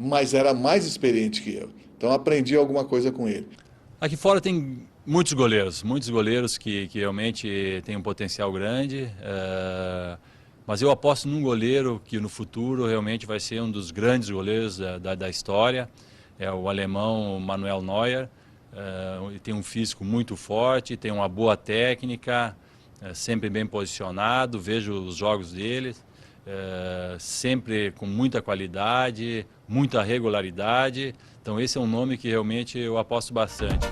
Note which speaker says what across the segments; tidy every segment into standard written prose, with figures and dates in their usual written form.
Speaker 1: mas era mais experiente que eu. Então aprendi alguma coisa com ele.
Speaker 2: Aqui fora tem muitos goleiros que realmente têm um potencial grande, mas eu aposto num goleiro que no futuro realmente vai ser um dos grandes goleiros da história, é o alemão Manuel Neuer. Ele tem um físico muito forte, tem uma boa técnica, sempre bem posicionado, vejo os jogos dele, sempre com muita qualidade, muita regularidade. Então esse é um nome que realmente eu aposto bastante.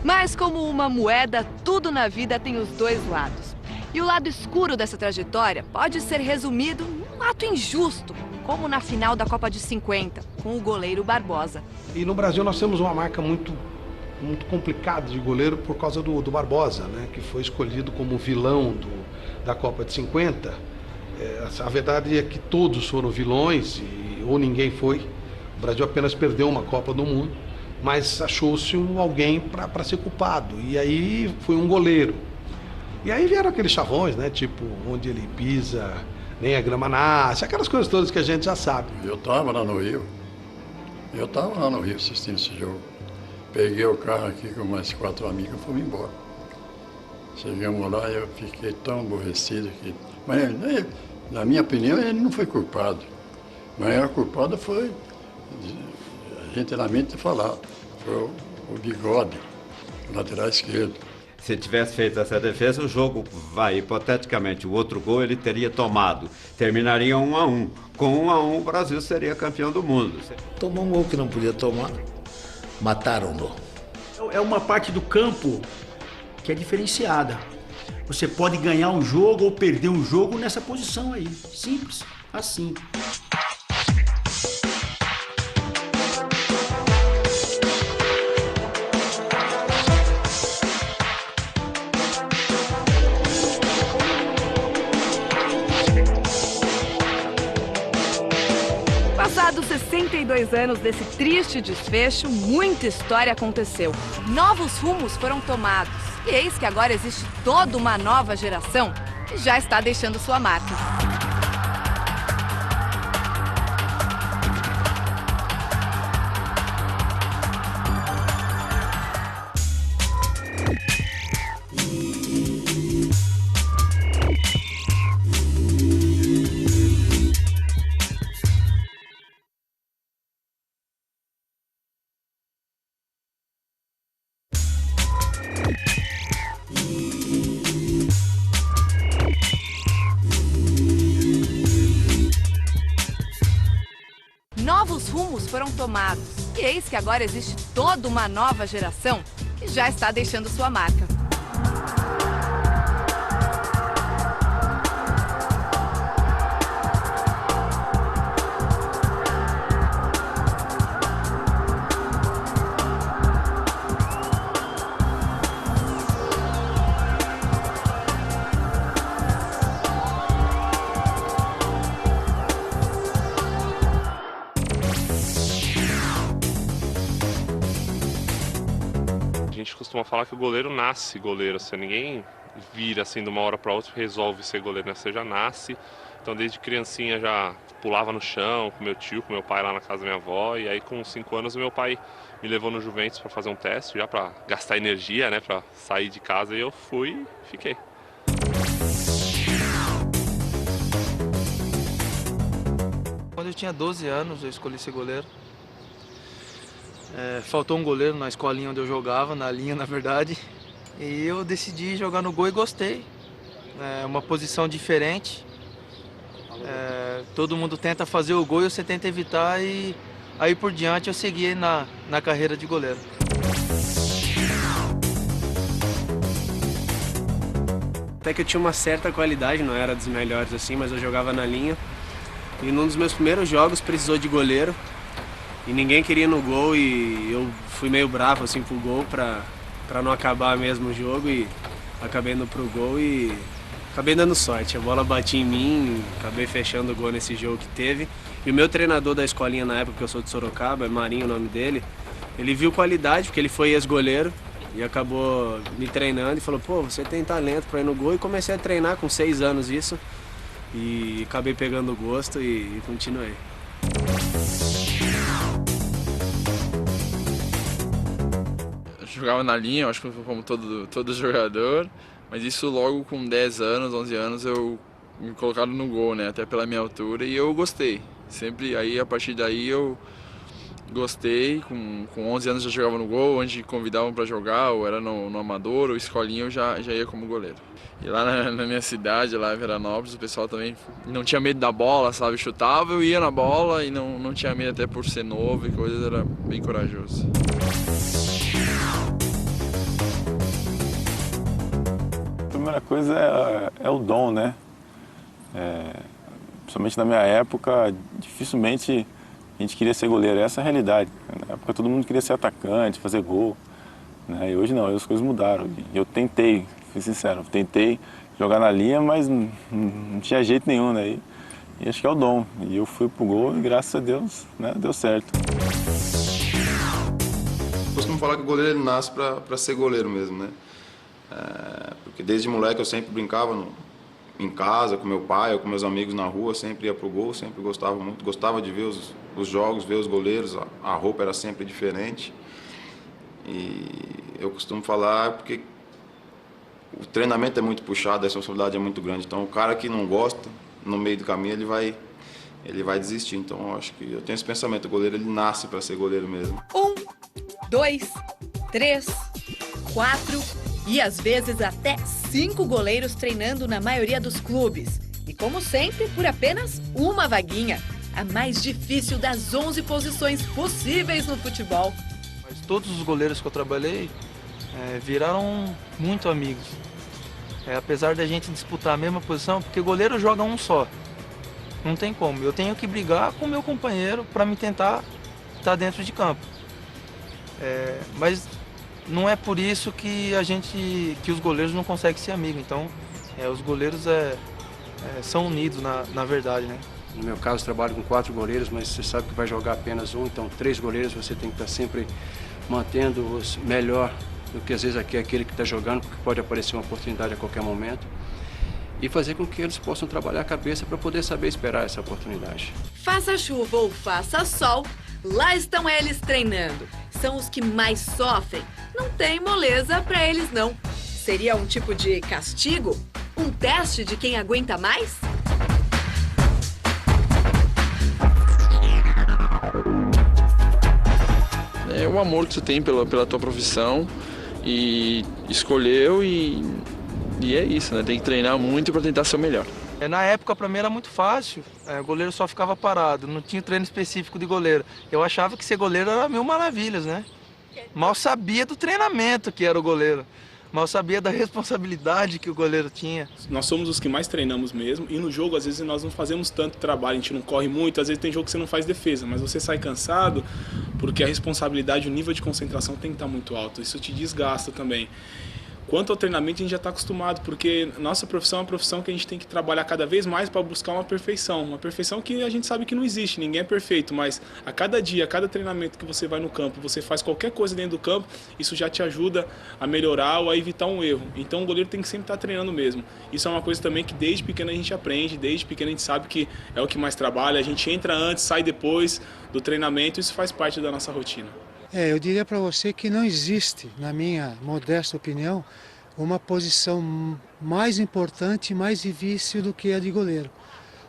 Speaker 3: Mas como uma moeda, tudo na vida tem os dois lados. E o lado escuro dessa trajetória pode ser resumido num ato injusto, como na final da Copa de 50, com o goleiro Barbosa.
Speaker 4: E no Brasil nós temos uma marca muito complicada de goleiro por causa do Barbosa, né, que foi escolhido como vilão da Copa de 50. A verdade é que todos foram vilões, ou ninguém foi. O Brasil apenas perdeu uma Copa do Mundo, mas achou-se alguém para ser culpado. E aí foi um goleiro. E aí vieram aqueles chavões, né? Tipo, onde ele pisa, nem a grama nasce, aquelas coisas todas que a gente já sabe.
Speaker 5: Eu estava lá no Rio assistindo esse jogo. Peguei o carro aqui com mais 4 amigos e fomos embora. Chegamos lá e eu fiquei tão aborrecido que... Mas, na minha opinião, ele não foi culpado. Mas o culpado foi, gentilmente falar, foi o Bigode, o lateral esquerdo.
Speaker 6: Se tivesse feito essa defesa, o jogo vai, hipoteticamente, o outro gol ele teria tomado. Terminaria 1-1. Com 1-1, o Brasil seria campeão do mundo.
Speaker 7: Tomou um gol que não podia tomar, mataram-no.
Speaker 8: É uma parte do campo que é diferenciada. Você pode ganhar um jogo ou perder um jogo nessa posição aí. Simples, assim.
Speaker 3: Passados 62 anos desse triste desfecho, muita história aconteceu. Novos rumos foram tomados. E eis que agora existe toda uma nova geração que já está deixando sua marca. Novos rumos foram tomados. E eis que agora existe toda uma nova geração que já está deixando sua marca.
Speaker 9: A gente costuma falar que o goleiro nasce goleiro, assim, ninguém vira assim de uma hora para outra e resolve ser goleiro, né? Você já nasce. Então desde criancinha já pulava no chão com meu tio, com meu pai lá na casa da minha avó, e aí com 5 anos o meu pai me levou no Juventus para fazer um teste, já para gastar energia, né, para sair de casa, e eu fui e fiquei.
Speaker 10: Quando eu tinha 12 anos, eu escolhi ser goleiro. Faltou um goleiro na escolinha onde eu jogava, na linha, na verdade. E eu decidi jogar no gol e gostei. É uma posição diferente. Todo mundo tenta fazer o gol e você tenta evitar, e aí por diante eu segui na carreira de goleiro.
Speaker 11: Até que eu tinha uma certa qualidade, não era dos melhores assim, mas eu jogava na linha. E num dos meus primeiros jogos precisou de goleiro. E ninguém queria ir no gol, e eu fui meio bravo assim pro gol pra não acabar mesmo o jogo, e acabei indo pro gol e acabei dando sorte. A bola batia em mim, acabei fechando o gol nesse jogo que teve. E o meu treinador da escolinha na época, que eu sou de Sorocaba, é Marinho o nome dele, ele viu qualidade, porque ele foi ex-goleiro, e acabou me treinando e falou, pô, você tem talento pra ir no gol, e comecei a treinar com 6 anos isso, e acabei pegando gosto e continuei.
Speaker 12: Eu jogava na linha, acho que como todo jogador, mas isso logo com 10 anos, 11 anos eu me colocaram no gol, né, até pela minha altura, e eu gostei. Sempre aí, a partir daí eu gostei, com 11 anos já jogava no gol, onde convidavam para jogar, ou era no amador, ou escolinha, eu já ia como goleiro. E lá na minha cidade, lá em Veranópolis, o pessoal também não tinha medo da bola, sabe, chutava, eu ia na bola e não tinha medo, até por ser novo e coisas, era bem corajoso.
Speaker 13: A primeira coisa é o dom, né? Principalmente na minha época, dificilmente a gente queria ser goleiro, essa é a realidade. Na época todo mundo queria ser atacante, fazer gol, né? E hoje não, as coisas mudaram. Eu tentei, fui sincero, tentei jogar na linha, mas não tinha jeito nenhum, né? E acho que é o dom. E eu fui pro gol e graças a Deus, né, deu certo.
Speaker 14: Eu costumo falar que o goleiro ele nasce para ser goleiro mesmo, né? Porque desde moleque eu sempre brincava em casa, com meu pai ou com meus amigos na rua, sempre ia pro gol, sempre gostava muito, gostava de ver os jogos, ver os goleiros, a roupa era sempre diferente. E eu costumo falar porque o treinamento é muito puxado, a responsabilidade é muito grande, então o cara que não gosta, no meio do caminho ele vai desistir. Então eu acho que eu tenho esse pensamento, o goleiro ele nasce para ser goleiro mesmo.
Speaker 3: 1, 2, 3, 4 e às vezes até 5 goleiros treinando na maioria dos clubes. E como sempre, por apenas uma vaguinha, a mais difícil das 11 posições possíveis no futebol.
Speaker 10: Mas todos os goleiros que eu trabalhei viraram muito amigos. Apesar da gente disputar a mesma posição, porque goleiro joga um só. Não tem como. Eu tenho que brigar com o meu companheiro para me tentar estar dentro de campo. Mas não é por isso que os goleiros não conseguem ser amigos. Então, os goleiros são unidos na verdade, né?
Speaker 11: No meu caso, trabalho com 4 goleiros, mas você sabe que vai jogar apenas um, então 3 goleiros você tem que estar sempre mantendo-os melhor do que às vezes aquele que está jogando, porque pode aparecer uma oportunidade a qualquer momento. E fazer com que eles possam trabalhar a cabeça para poder saber esperar essa oportunidade.
Speaker 3: Faça chuva ou faça sol, lá estão eles treinando. São os que mais sofrem. Não tem moleza para eles não. Seria um tipo de castigo? Um teste de quem aguenta mais?
Speaker 12: É o amor que tu tem pela tua profissão e escolheu e é isso, né? Tem que treinar muito para tentar ser o melhor.
Speaker 10: Na época, para mim, era muito fácil. O goleiro só ficava parado, não tinha treino específico de goleiro. Eu achava que ser goleiro era mil maravilhas, né? Mal sabia do treinamento que era o goleiro. Mal sabia da responsabilidade que o goleiro tinha.
Speaker 15: Nós somos os que mais treinamos mesmo, e no jogo, às vezes, nós não fazemos tanto trabalho, a gente não corre muito, às vezes tem jogo que você não faz defesa, mas você sai cansado, porque a responsabilidade, o nível de concentração tem que estar muito alto, isso te desgasta também. Quanto ao treinamento, a gente já está acostumado, porque nossa profissão é uma profissão que a gente tem que trabalhar cada vez mais para buscar uma perfeição que a gente sabe que não existe, ninguém é perfeito, mas a cada dia, a cada treinamento que você vai no campo, você faz qualquer coisa dentro do campo, isso já te ajuda a melhorar ou a evitar um erro. Então o goleiro tem que sempre estar treinando mesmo. Isso é uma coisa também que desde pequeno a gente aprende, desde pequeno a gente sabe que é o que mais trabalha, a gente entra antes, sai depois do treinamento, isso faz parte da nossa rotina.
Speaker 16: Eu diria para você que não existe, na minha modesta opinião, uma posição mais importante e mais difícil do que a de goleiro.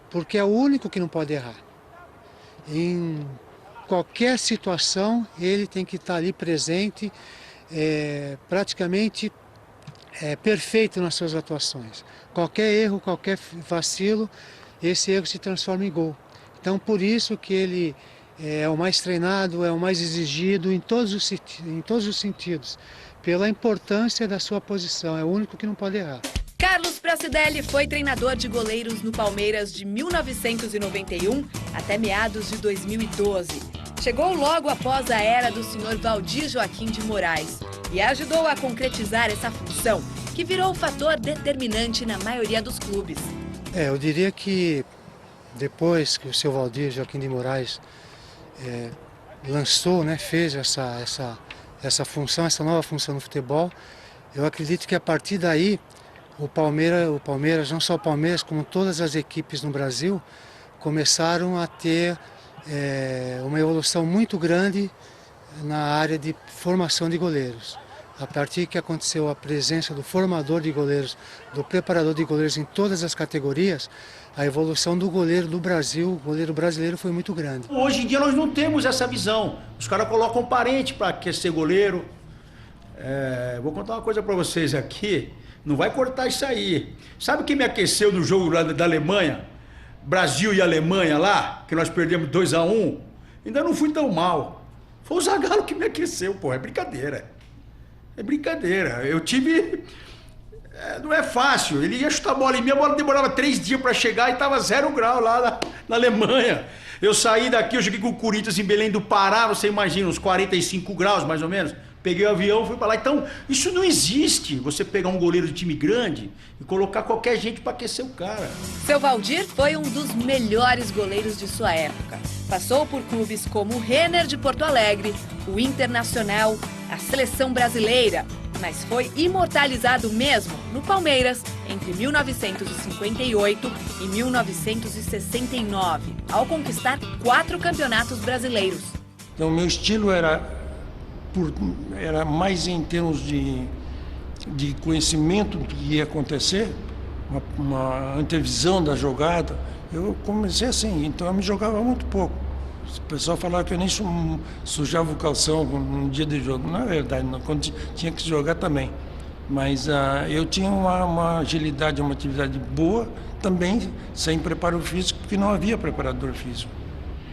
Speaker 16: Porque é o único que não pode errar. em qualquer situação, ele tem que estar ali presente, praticamente perfeito nas suas atuações. Qualquer erro, qualquer vacilo, esse erro se transforma em gol. Então, por isso que ele é o mais treinado, é o mais exigido em todos os sentidos, pela importância da sua posição, é o único que não pode errar.
Speaker 3: Carlos Pracidelli foi treinador de goleiros no Palmeiras de 1991 até meados de 2012. Chegou logo após a era do senhor Valdir Joaquim de Moraes e ajudou a concretizar essa função, que virou o fator determinante na maioria dos clubes.
Speaker 16: Eu diria que depois que o seu Valdir Joaquim de Moraes lançou, fez essa função, essa nova função no futebol, eu acredito que a partir daí o Palmeiras, não só o Palmeiras, como todas as equipes no Brasil, começaram a ter uma evolução muito grande na área de formação de goleiros. A partir que aconteceu a presença do formador de goleiros, do preparador de goleiros em todas as categorias, a evolução do goleiro do Brasil, o goleiro brasileiro, foi muito grande.
Speaker 8: Hoje em dia nós não temos essa visão. Os caras colocam parente para ser goleiro. Vou contar uma coisa para vocês aqui. Não vai cortar isso aí. Sabe quem me aqueceu no jogo lá da Alemanha? Brasil e Alemanha lá, que nós perdemos 2-1. Ainda não fui tão mal. Foi o Zagallo que me aqueceu, pô. É brincadeira. É brincadeira. Eu tive... não é fácil. Ele ia chutar a bola em mim, a bola demorava 3 dias para chegar e tava 0 grau lá na Alemanha. Eu saí daqui, eu joguei com o Corinthians em Belém do Pará, você imagina, uns 45 graus mais ou menos. Peguei o avião, fui para lá. Então, isso não existe. Você pegar um goleiro de time grande e colocar qualquer gente para aquecer o cara.
Speaker 3: Seu Valdir foi um dos melhores goleiros de sua época. Passou por clubes como o Renner de Porto Alegre, o Internacional, a Seleção Brasileira, mas foi imortalizado mesmo no Palmeiras entre 1958 e 1969, ao conquistar 4 campeonatos brasileiros.
Speaker 17: Então, meu estilo era mais em termos de conhecimento do que ia acontecer, uma antevisão da jogada. Eu comecei assim, então eu me jogava muito pouco. O pessoal falava que eu nem sujava o calção no dia de jogo. Não é verdade, não, quando tinha que jogar também. Mas eu tinha uma agilidade, uma atividade boa, também sem preparo físico, porque não havia preparador físico.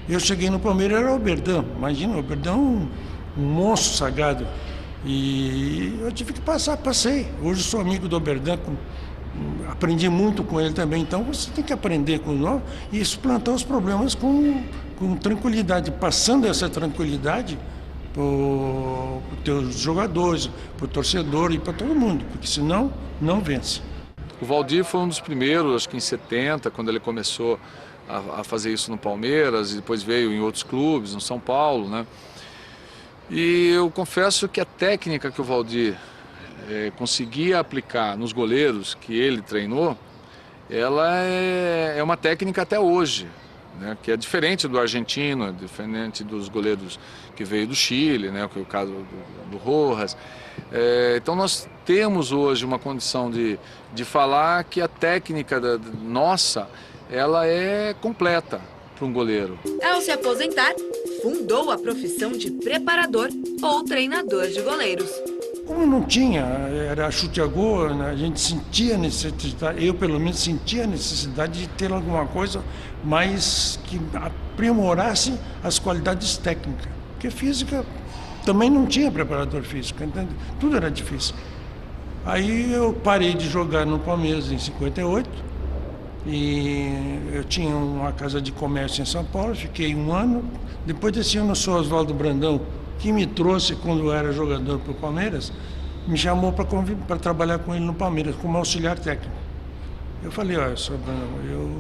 Speaker 17: Eu cheguei no Palmeiras, era o Oberdan. Imagina, o Oberdan um monstro sagrado. E eu tive que passei. Hoje sou amigo do Oberdan, aprendi muito com ele também. Então você tem que aprender com nós e suplantar os problemas com tranquilidade, passando essa tranquilidade para os teus jogadores, para o torcedor e para todo mundo, porque senão não vence.
Speaker 18: O Valdir foi um dos primeiros, acho que em 70, quando ele começou a fazer isso no Palmeiras, e depois veio em outros clubes, no São Paulo, né? E eu confesso que a técnica que o Valdir conseguia aplicar nos goleiros que ele treinou, ela é uma técnica até hoje, né? Que é diferente do argentino, é diferente dos goleiros que veio do Chile, né? Que é o caso do Rojas. Então nós temos hoje uma condição de falar que a técnica nossa, ela é completa para um goleiro.
Speaker 3: Ao se aposentar, fundou a profissão de preparador ou treinador de goleiros.
Speaker 17: Como não tinha, era chute a gol, né? A gente sentia necessidade, eu pelo menos sentia a necessidade de ter alguma coisa mais que aprimorasse as qualidades técnicas. Porque física também não tinha preparador físico, entende? Tudo era difícil. Aí eu parei de jogar no Palmeiras em 58 e eu tinha uma casa de comércio em São Paulo, fiquei 1 ano. Depois desse ano, o Oswaldo Brandão, que me trouxe quando eu era jogador para o Palmeiras, me chamou para trabalhar com ele no Palmeiras, como auxiliar técnico. Eu falei, olha, Sr. Brandão, eu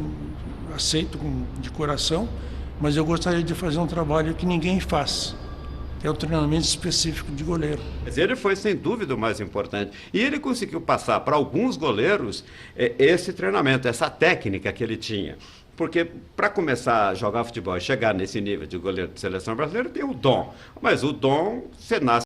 Speaker 17: aceito de coração, mas eu gostaria de fazer um trabalho que ninguém faz, que é o treinamento específico de goleiro.
Speaker 6: Mas ele foi, sem dúvida, o mais importante. E ele conseguiu passar para alguns goleiros esse treinamento, essa técnica que ele tinha. Porque para começar a jogar futebol e chegar nesse nível de goleiro de seleção brasileira, tem o dom. Mas o dom, você nasce